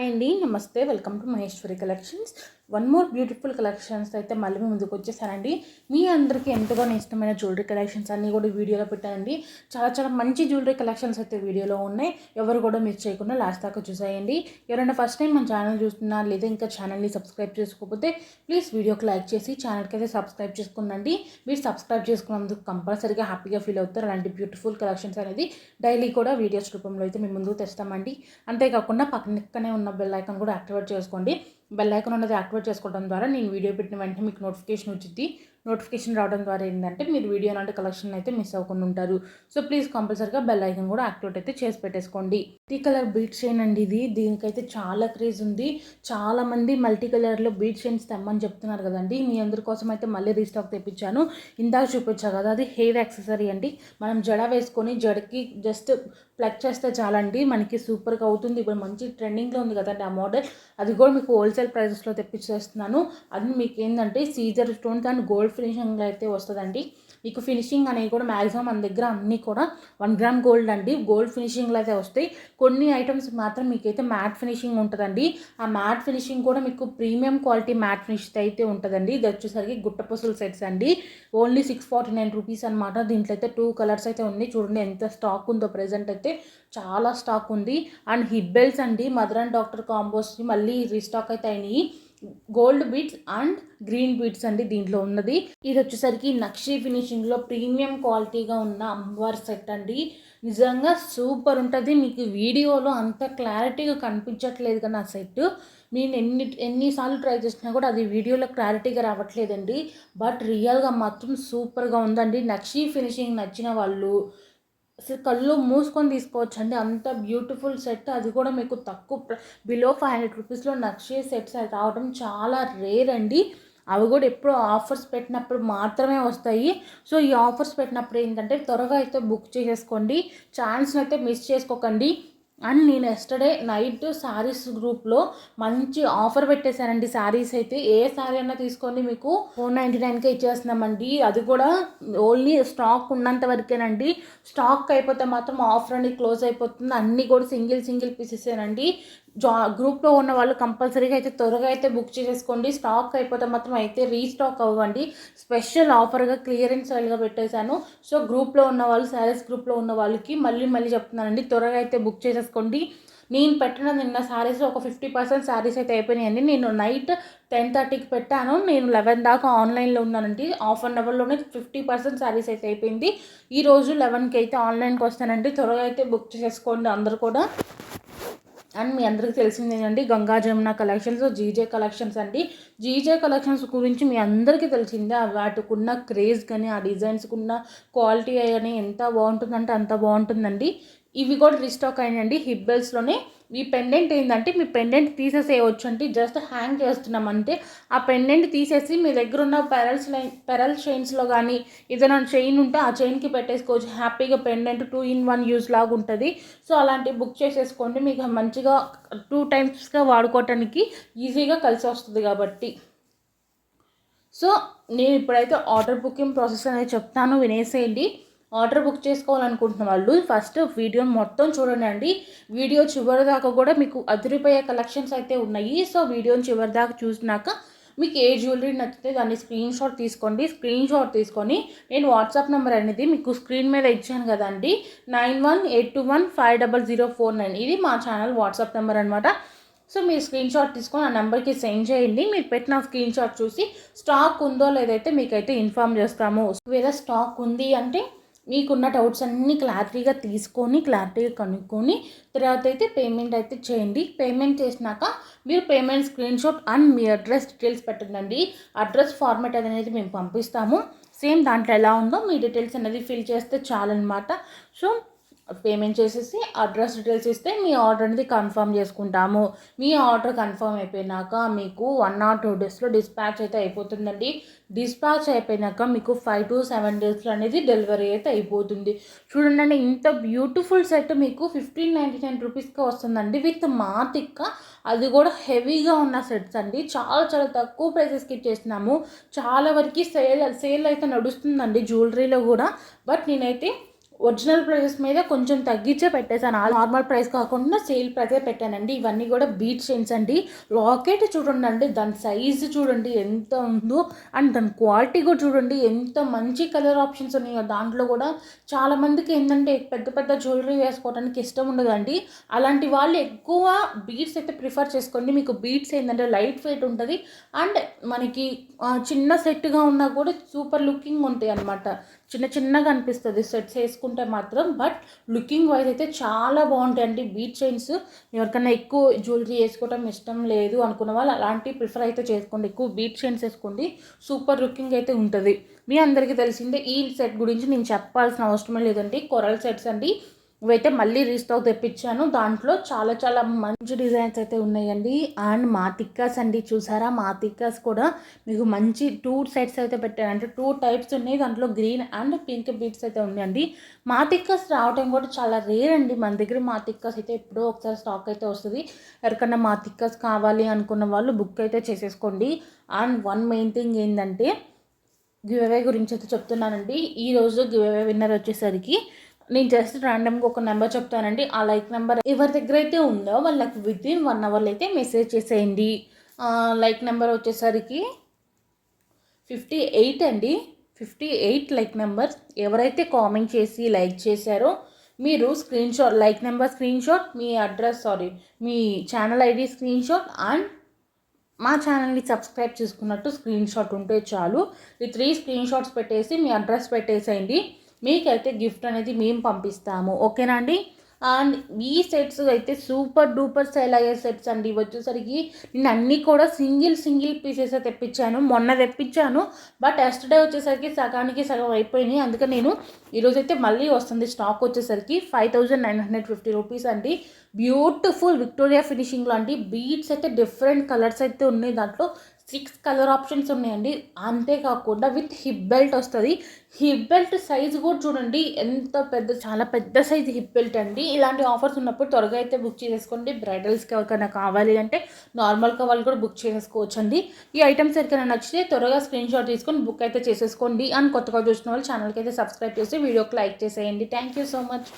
అండి నమస్తే, welcome to Maheshwari collections. One more beautiful collections అయితే మళ్ళీ ముందుకు వచ్చేసానండి. మీ అందరికీ ఎంతగానో ఇష్టమైన జ్యువెలరీ కలెక్షన్స్ అన్నీ కూడా వీడియోలో పెట్టానండి. చాలా చాలా మంచి జ్యువెలరీ కలెక్షన్స్ అయితే వీడియోలో ఉన్నాయి. ఎవరు కూడా మిస్ చేయకుండా లాస్ట్ దాకా చూసేయండి. ఎవరైనా ఫస్ట్ టైం మన ఛానల్ చూస్తున్నా లేదా ఇంకా ఛానల్ని సబ్స్క్రైబ్ చేసుకోకపోతే ప్లీజ్ వీడియోకి లైక్ చేసి ఛానల్కి అయితే సబ్స్క్రైబ్ చేసుకుందండి. మీరు సబ్స్క్రైబ్ చేసుకున్నందుకు కంపల్సరీగా హ్యాపీగా ఫీల్ అవుతారు. అలాంటి బ్యూటిఫుల్ కలెక్షన్స్ అనేది డైలీ కూడా వీడియోస్ రూపంలో అయితే మేము ముందుకు తెస్తామండి. అంతేకాకుండా పక్కనే ఉన్న బెల్ ఐకాన్ కూడా యాక్టివేట్ చేసుకోండి. బెల్ ఐకాన్ ఉన్నది యాక్టివేట్ చేసుకోవడం ద్వారా నేను వీడియో పెట్టిన వెంటనే మీకు నోటిఫికేషన్ వచ్చింది. నోటిఫికేషన్ రావడం ద్వారా ఏంటంటే మీరు వీడియో లాంటి కలెక్షన్ అయితే మిస్ అవ్వకుండా ఉంటారు. సో ప్లీజ్ కంపల్సరీగా బెల్ ఐకాన్ కూడా యాక్టివేట్ అయితే చేసి పెట్టేసుకోండి. మల్టీ కలర్ బీట్ చైన్ అండి ఇది. దీనికైతే చాలా క్రేజ్ ఉంది. చాలా మంది మల్టీ కలర్లో బీట్ చైన్స్ తెమ్మని చెప్తున్నారు కదండి. మీ అందరి కోసం అయితే మళ్ళీ రీస్టాక్ తెప్పించాను. ఇందాక చూపించా కదా, అది హెయిర్ యాక్సెసరీ అండి. మనం జడ వేసుకొని జడకి జస్ట్ ప్లగ్ చేస్తే చాలండి, మనకి సూపర్గా అవుతుంది. ఇప్పుడు మంచి ట్రెండింగ్లో ఉంది కదండి ఆ మోడల్. అది కూడా మీకు హోల్సేల్ ప్రైజెస్లో తెప్పించేస్తున్నాను. అది మీకు ఏంటంటే సీజర్ స్టోన్స్ అండ్ గోల్డ్ ఫినిషింగ్లో అయితే వస్తుందండి. మీకు ఫినిషింగ్ అనేది కూడా మ్యాక్సిమం మన దగ్గర అన్నీ కూడా 1 గ్రామ్ గోల్డ్ అండి. గోల్డ్ ఫినిషింగ్లో అయితే వస్తాయి. కొన్ని ఐటమ్స్ మాత్రం మీకైతే మ్యాట్ ఫినిషింగ్ ఉంటుందండి. ఆ మ్యాట్ ఫినిషింగ్ కూడా మీకు ప్రీమియం క్వాలిటీ మ్యాట్ ఫినిష్ అయితే ఉంటుందండి. ఇది వచ్చేసరికి గుట్టపొసలు సెట్స్ అండి. ఓన్లీ 649 రూపీస్ అనమాట. దీంట్లో అయితే 2 కలర్స్ అయితే ఉన్నాయి. చూడండి ఎంత స్టాక్ ఉందో. ప్రెజెంట్ అయితే చాలా స్టాక్ ఉంది. అండ్ హిప్ బెల్ట్స్ అండి, మదర్ అండ్ డాక్టర్ కాంబోస్ మళ్ళీ రీస్టాక్ అయితే అయినాయి. Gold beats and green beats అండి దీంట్లో ఉన్నది. ఇది వచ్చేసరికి నక్షి ఫినిషింగ్లో ప్రీమియం క్వాలిటీగా ఉన్న అంబర్ సెట్ అండి. నిజంగా సూపర్ ఉంటుంది. మీకు వీడియోలో అంత క్లారిటీగా కనిపించట్లేదు కానీ ఆ సెట్ నేను ఎన్నిసార్లు ట్రై చేసినా కూడా అది వీడియోలో క్లారిటీగా రావట్లేదండి. బట్ రియల్గా మాత్రం సూపర్గా ఉందండి. నక్షి ఫినిషింగ్ నచ్చిన వాళ్ళు అసలు కళ్ళు మూసుకొని తీసుకోవచ్చండి. అంత బ్యూటిఫుల్ సెట్. అది కూడా మీకు తక్కువ బిలో 500 రూపీస్లో నక్షి సెట్స్ రావడం చాలా రేర్ అండి. అవి కూడా ఎప్పుడు ఆఫర్స్ పెట్టినప్పుడు మాత్రమే వస్తాయి. సో ఈ ఆఫర్స్ పెట్టినప్పుడు ఏంటంటే త్వరగా అయితే బుక్ చేసేసుకోండి. ఛాన్స్ని అయితే మిస్ చేసుకోకండి. అండ్ నేను ఎస్టర్డే నైట్ శారీస్ గ్రూప్లో మంచి ఆఫర్ పెట్టేశానండి. శారీస్ అయితే ఏ శారీ అన్నా తీసుకోండి, మీకు 499కే ఇచ్చేస్తున్నామండి. అది కూడా ఓన్లీ స్టాక్ ఉన్నంత వరకేనండి. స్టాక్ అయిపోతే మాత్రం ఆఫర్ అనేది క్లోజ్ అయిపోతుంది. అన్నీ కూడా సింగిల్ పీసెసేనండి. గ్రూప్లో ఉన్న వాళ్ళు కంపల్సరీగా అయితే త్వరగా అయితే బుక్ చేసేసుకోండి. స్టాక్ అయిపోతే మాత్రం అయితే రీస్టాక్ అవ్వండి. స్పెషల్ ఆఫర్గా క్లియరెన్స్ సేల్గా పెట్టేశాను. సో గ్రూప్లో ఉన్న వాళ్ళు, శారీస్ గ్రూప్లో ఉన్న వాళ్ళకి మళ్ళీ చెప్తున్నానండి, త్వరగా అయితే బుక్ చేసేసుకోండి. నేను పెట్టిన నిన్న శారీస్ ఒక 50% శారీస్ అయితే అయిపోయినాయండి. నేను నైట్ 10:30కి పెట్టాను. నేను 11 దాకా ఆన్లైన్లో ఉన్నానండి. హాఫ్ అన్ అవర్లోనే 50% శారీస్ అయితే అయిపోయింది. ఈరోజు 11కి అయితే ఆన్లైన్కి వస్తానండి. త్వరగా అయితే బుక్ చేసేసుకోండి అందరు కూడా. అండ్ మీ అందరికీ తెలిసింది ఏంటండి, Ganga Jamuna collections, GJ collections అండి. జీజే కలెక్షన్స్ గురించి మీ అందరికీ తెలిసిందే. వాటికి ఉన్న క్రేజ్ కానీ, ఆ డిజైన్స్కి ఉన్న క్వాలిటీ కానీ ఎంత బాగుంటుందంటే అంత బాగుంటుందండి. ఇవి కూడా రీస్టాక్ అయినండి. హిప్ బెల్ట్స్లోనే ఈ పెండెంట్ ఏంటంటే, మీ పెండెంట్ తీసేసేయవచ్చు అంటే జస్ట్ హ్యాంగ్ చేస్తున్నాం అంటే. ఆ పెండెంట్ తీసేసి మీ దగ్గర ఉన్న పెరల్ చైన్స్లో కానీ ఏదైనా చైన్ ఉంటే ఆ చైన్కి పెట్టేసుకోవచ్చు. హ్యాపీగా పెండెంట్ 2-in-1 యూజ్ లాగా ఉంటుంది. సో అలాంటివి బుక్ చేసేసుకోండి. మీకు మంచిగా 2 టైమ్స్గా వాడుకోవటానికి ఈజీగా కలిసి వస్తుంది కాబట్టి. సో నేను ఇప్పుడైతే ఆర్డర్ బుకింగ్ ప్రాసెస్ అనేది చెప్తాను, వినేసేయండి. ఆర్డర్ బుక్ చేసుకోవాలనుకుంటున్న వాళ్ళు ఫస్ట్ వీడియోని మొత్తం చూడండి. వీడియో చివరి దాకా కూడా మీకు అదిరిపోయే కలెక్షన్స్ అయితే ఉన్నాయి. సో వీడియోని చివరి దాకా చూసినాక మీకు ఏ జ్యువెలరీ నచ్చితే దాన్ని స్క్రీన్ షాట్ తీసుకోండి. స్క్రీన్ షాట్ తీసుకొని నేను వాట్సాప్ నెంబర్ అనేది మీకు స్క్రీన్ మీద ఇచ్చాను కదండి, 9182150049. ఇది మా ఛానల్ వాట్సాప్ నెంబర్ అనమాట. సో మీరు స్క్రీన్ షాట్ తీసుకొని ఆ నెంబర్కి సెండ్ చేయండి. మీరు పెట్టిన స్క్రీన్ షాట్ చూసి స్టాక్ ఉందో లేదైతే మీకైతే ఇన్ఫామ్ చేస్తాము. ఒకవేళ స్టాక్ ఉంది అంటే మీకున్న డౌట్స్ అన్నీ క్లారిటీగా తీసుకొని, క్లారిటీగా కనుక్కొని తర్వాత అయితే పేమెంట్ అయితే చేయండి. పేమెంట్ చేసినాక మీరు payment screen shot and me address details పెట్టండి. అడ్రస్ ఫార్మాట్ అనేది మేము పంపిస్తాము. సేమ్ దాంట్లో ఎలా ఉందో మీ డీటెయిల్స్ అనేది ఫిల్ చేస్తే చాలన్నమాట. సో పేమెంట్ చేసేసి అడ్రస్ డీటెయిల్స్ ఇస్తే మీ ఆర్డర్ అనేది కన్ఫర్మ్ చేసుకుంటాము. మీ ఆర్డర్ కన్ఫర్మ్ అయిపోయినాక మీకు 1 or 2 డేస్లో డిస్పాచ్ అయితే అయిపోతుందండి. డిస్పాచ్ అయిపోయినాక మీకు 5 to 7 డేస్లో అనేది డెలివరీ అయితే అయిపోతుంది. చూడండి, ఇంత బ్యూటిఫుల్ సెట్ మీకు 1599 రూపీస్కి వస్తుందండి. విత్ మాతిక్క, అది కూడా హెవీగా ఉన్న సెట్స్ అండి. చాలా తక్కువ ప్రైసెస్కి ఇచ్చేసినాము. చాలా వరకు సేల్ అయితే నడుస్తుందండి జ్యువెలరీలో కూడా. బట్ నేనైతే ఒరిజినల్ ప్రైస్ మీద కొంచెం తగ్గించే పెట్టేశాను. నార్మల్ ప్రైస్ కాకుండా సేల్ ప్రైసే పెట్టానండి. ఇవన్నీ కూడా బీట్ చైన్స్ అండి. లాకెట్ చూడండి, దాని సైజు చూడండి ఎంత ఉందో, అండ్ దాని క్వాలిటీ కూడా చూడండి ఎంత మంచి కలర్ ఆప్షన్స్ ఉన్నాయో. దాంట్లో కూడా చాలామందికి ఏంటంటే పెద్ద పెద్ద జ్యువెలరీ వేసుకోవడానికి ఇష్టం ఉండదండి. అలాంటి వాళ్ళు ఎక్కువ బీట్స్ అయితే ప్రిఫర్ చేసుకోండి. మీకు బీట్స్ ఏంటంటే లైట్ వెయిట్ ఉంటుంది అండ్ మనకి చిన్న సెట్గా ఉన్నా కూడా సూపర్ లుకింగ్ ఉంటాయి అన్నమాట. చిన్నగా అనిపిస్తుంది సెట్స్ వేసుకుంటే మాత్రం, బట్ లుకింగ్ వైజ్ అయితే చాలా బాగుంటాయండి బీట్ చైన్స్. ఎవరికైనా ఎక్కువ జ్యువెలరీ వేసుకోవడం ఇష్టం లేదు అనుకున్న వాళ్ళు అలాంటి ప్రిఫర్ అయితే చేసుకోండి. ఎక్కువ బీట్ చైన్స్ వేసుకోండి, సూపర్ లుకింగ్ అయితే ఉంటుంది. మీ అందరికీ తెలిసిందే ఈ సెట్ గురించి నేను చెప్పాల్సిన అవసరమే లేదండి. కొరల్ సెట్స్ అండి, ఇవైతే మళ్ళీ రీస్టాక్ తెప్పించాను. దాంట్లో చాలా మంచి డిజైన్స్ అయితే ఉన్నాయండి. అండ్ మాతిక్కాస్ అండి, చూసారా మాతిక్కాస్ కూడా మీకు మంచి 2 సెట్స్ అయితే పెట్టాను. అంటే 2 టైప్స్ ఉన్నాయి, దాంట్లో గ్రీన్ అండ్ పింక్ బీట్స్ అయితే ఉన్నాయండి. మాతిక్కాస్ రావడం కూడా చాలా రేర్ అండి. మన దగ్గర మాతిక్కాస్ అయితే ఎప్పుడో ఒకసారి స్టాక్ అయితే వస్తుంది. ఎవరికన్నా మాతిక్కాస్ కావాలి అనుకున్న వాళ్ళు బుక్ అయితే చేసేసుకోండి. అండ్ వన్ మెయిన్ థింగ్ ఏంటంటే గివ్ అవే గురించి అయితే చెప్తున్నానండి. ఈరోజు గివ్ అవే విన్నర్ వచ్చేసరికి నేను జస్ట్ ర్యాండమ్గా ఒక నెంబర్ చెప్తానండి. ఆ లైక్ నెంబర్ ఎవరి దగ్గర అయితే ఉందో వాళ్ళకి వితిన్ 1 అవర్లో అయితే మెసేజ్ చేసేయండి. లైక్ నెంబర్ వచ్చేసరికి 58 అండి. 58 లైక్ నెంబర్స్ ఎవరైతే కామెంట్ చేసి లైక్ చేశారో మీరు screen shot, like number screen shot, me address me channel ID screen shot and మా ఛానల్ని సబ్స్క్రైబ్ చేసుకున్నట్టు స్క్రీన్ షాట్ ఉంటే చాలు. ఈ 3 స్క్రీన్ షాట్స్ పెట్టేసి మీ అడ్రస్ పెట్టేసేయండి. మీకైతే గిఫ్ట్ అనేది మేము పంపిస్తాము, ఓకేనా అండి. అండ్ ఈ సెట్స్ అయితే సూపర్ డూపర్ సేల్ అయ్యే సెట్స్ అండి. వచ్చేసరికి నేను అన్నీ కూడా సింగిల్ పీసెస్ తెప్పించాను. మొన్న తెప్పించాను, బట్ ఎస్టర్డే వచ్చేసరికి సగానికి సగం అయిపోయినాయి. అందుకే నేను ఈరోజైతే మళ్ళీ వస్తుంది స్టాక్ వచ్చేసరికి 5950 రూపీస్ అండి. బ్యూటిఫుల్ విక్టోరియా ఫినిషింగ్లో అండి. బీడ్స్ అయితే డిఫరెంట్ కలర్స్ అయితే ఉన్నాయి, దాంట్లో 6 కలర్ ఆప్షన్స్ ఉన్నాయండి. అంతేకాకుండా విత్ హిప్ బెల్ట్ వస్తుంది. హిప్ బెల్ట్ సైజ్ కూడా చూడండి ఎంత పెద్ద, చాలా పెద్ద సైజ్ హిప్ బెల్ట్ అండి. ఇలాంటి ఆఫర్స్ ఉన్నప్పుడు త్వరగా అయితే బుక్ చేసుకోండి. బ్రైడల్స్కి ఎవరికైనా కావాలి అంటే నార్మల్గా వాళ్ళు కూడా బుక్ చేసుకోవచ్చు అండి. ఈ ఐటమ్స్ ఎవరికైనా నచ్చితే త్వరగా స్క్రీన్ షాట్ తీసుకొని బుక్ అయితే చేసేసుకోండి. అండ్ కొత్తగా చూసిన వాళ్ళు ఛానల్కి అయితే సబ్స్క్రైబ్ చేసి వీడియోకి లైక్ చేసేయండి. Thank you so much.